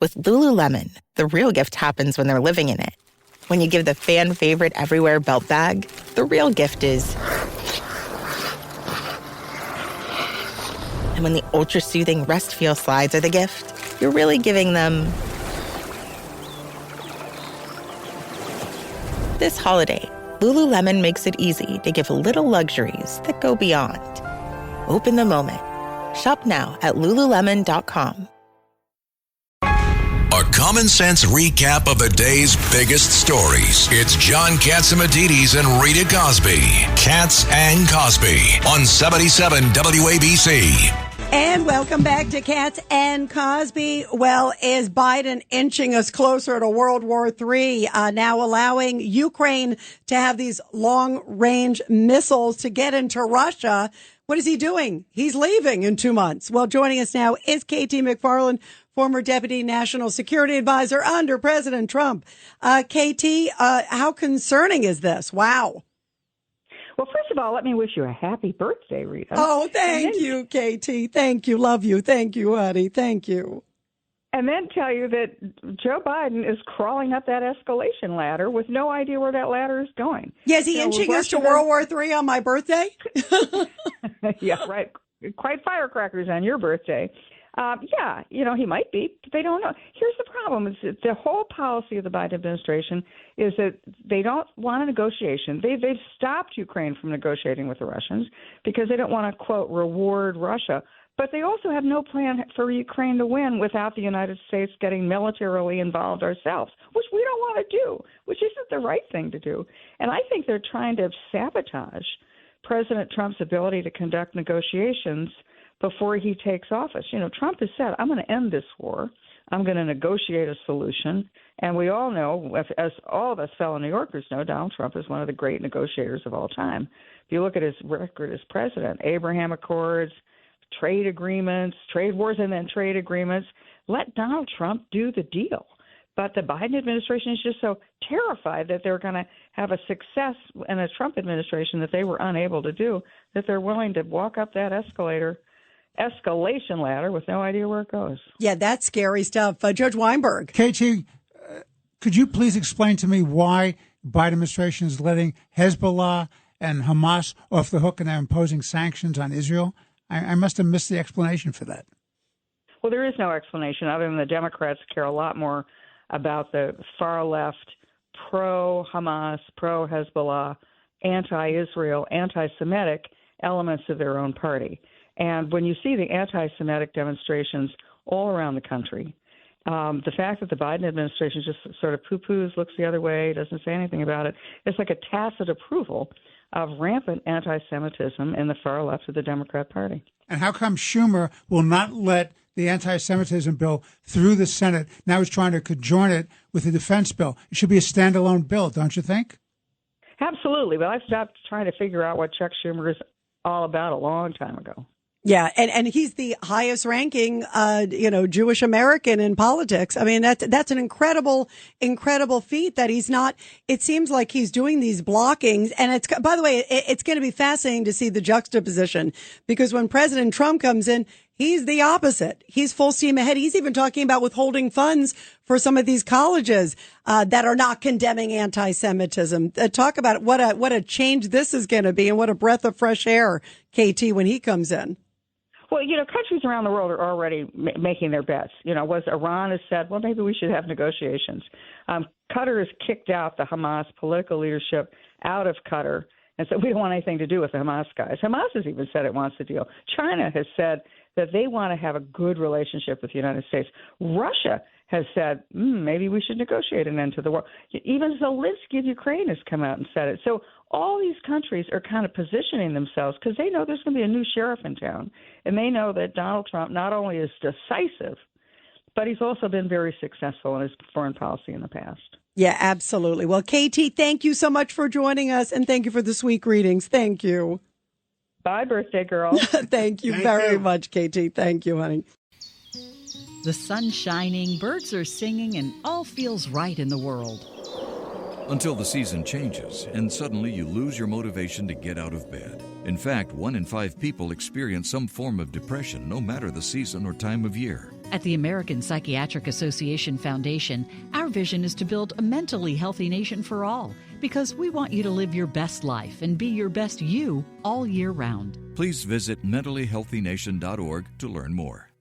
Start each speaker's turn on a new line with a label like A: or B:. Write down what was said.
A: With Lululemon, the real gift happens when they're living in it. When you give the fan favorite everywhere belt bag, the real gift is... And when the ultra-soothing Rest Feel slides are the gift, you're really giving them... This holiday, Lululemon makes it easy to give little luxuries that go beyond. Open the moment. Shop now at Lululemon.com.
B: A common sense recap of the day's biggest stories. It's John Catsimatidis and Rita Cosby. Katz and Cosby on 77 WABC.
C: And welcome back to Katz and Cosby. Well, is Biden inching us closer to World War III, now allowing Ukraine to have these long-range missiles to get into Russia? What is he doing? He's leaving in 2 months. Well, joining us now is KT McFarland, former Deputy National Security Advisor under President Trump. KT, how concerning is this? Wow.
D: Well, first of all, let me wish you a happy birthday, Rita.
C: Oh, thank you, KT. Thank you. Love you. Thank you, honey. Thank you.
D: And then tell you that Joe Biden is crawling up that escalation ladder with no idea where that ladder is going.
C: Yeah, is he inching us to World War III on my birthday?
D: Yeah, right. Quite firecrackers on your birthday. Yeah, he might be, but they don't know. Here's the problem: is that the whole policy of the Biden administration is that they don't want a negotiation. They've stopped Ukraine from negotiating with the Russians because they don't want to, quote, reward Russia. But they also have no plan for Ukraine to win without the United States getting militarily involved ourselves, which we don't want to do, which isn't the right thing to do. And I think they're trying to sabotage President Trump's ability to conduct negotiations before he takes office. Trump has said, I'm going to end this war. I'm going to negotiate a solution. And we all know, as all of us fellow New Yorkers know, Donald Trump is one of the great negotiators of all time. If you look at his record as president, Abraham Accords, trade agreements, trade wars, and then trade agreements, let Donald Trump do the deal. But the Biden administration is just so terrified that they're going to have a success in a Trump administration that they were unable to do, that they're willing to walk up that escalation ladder with no idea where it goes.
C: Yeah, that's scary stuff. Judge Weinberg.
E: KT, could you please explain to me why the Biden administration is letting Hezbollah and Hamas off the hook and they're imposing sanctions on Israel? I must have missed the explanation for that.
D: Well, there is no explanation other than the Democrats care a lot more about the far left, pro-Hamas, pro-Hezbollah, anti-Israel, anti-Semitic elements of their own party. And when you see the anti-Semitic demonstrations all around the country, the fact that the Biden administration just sort of poo-poos, looks the other way, doesn't say anything about it, it's like a tacit approval of rampant anti-Semitism in the far left of the Democrat Party.
E: And how come Schumer will not let the anti-Semitism bill through the Senate? Now he's trying to conjoin it with the defense bill. It should be a standalone bill, don't you think?
D: Absolutely. But I've stopped trying to figure out what Chuck Schumer is all about a long time ago.
C: Yeah, and he's the highest ranking, Jewish American in politics. I mean, that's an incredible feat that he's not. It seems like he's doing these blockings, and it's, by the way, it's going to be fascinating to see the juxtaposition, because when President Trump comes in, he's the opposite. He's full steam ahead. He's even talking about withholding funds for some of these colleges that are not condemning anti-Semitism. Talk about what a change this is going to be, and what a breath of fresh air, KT, when he comes in.
D: Well, countries around the world are already making their bets. Iran has said, well, maybe we should have negotiations. Qatar has kicked out the Hamas political leadership out of Qatar and said, we don't want anything to do with the Hamas guys. Hamas has even said it wants a deal. China has said that they want to have a good relationship with the United States. Russia has said, maybe we should negotiate an end to the war. Even Zelensky of Ukraine has come out and said it. So all these countries are kind of positioning themselves because they know there's going to be a new sheriff in town. And they know that Donald Trump not only is decisive, but he's also been very successful in his foreign policy in the past.
C: Yeah, absolutely. Well, KT, thank you so much for joining us, and thank you for the sweet greetings. Thank you.
D: Bye, birthday girl.
C: Thank you very much, KT. Thank you, honey.
F: The sun's shining, birds are singing, and all feels right in the world.
G: Until the season changes, and suddenly you lose your motivation to get out of bed. In fact, 1 in 5 people experience some form of depression, no matter the season or time of year.
F: At the American Psychiatric Association Foundation, our vision is to build a mentally healthy nation for all, because we want you to live your best life and be your best you all year round.
G: Please visit mentallyhealthynation.org to learn more.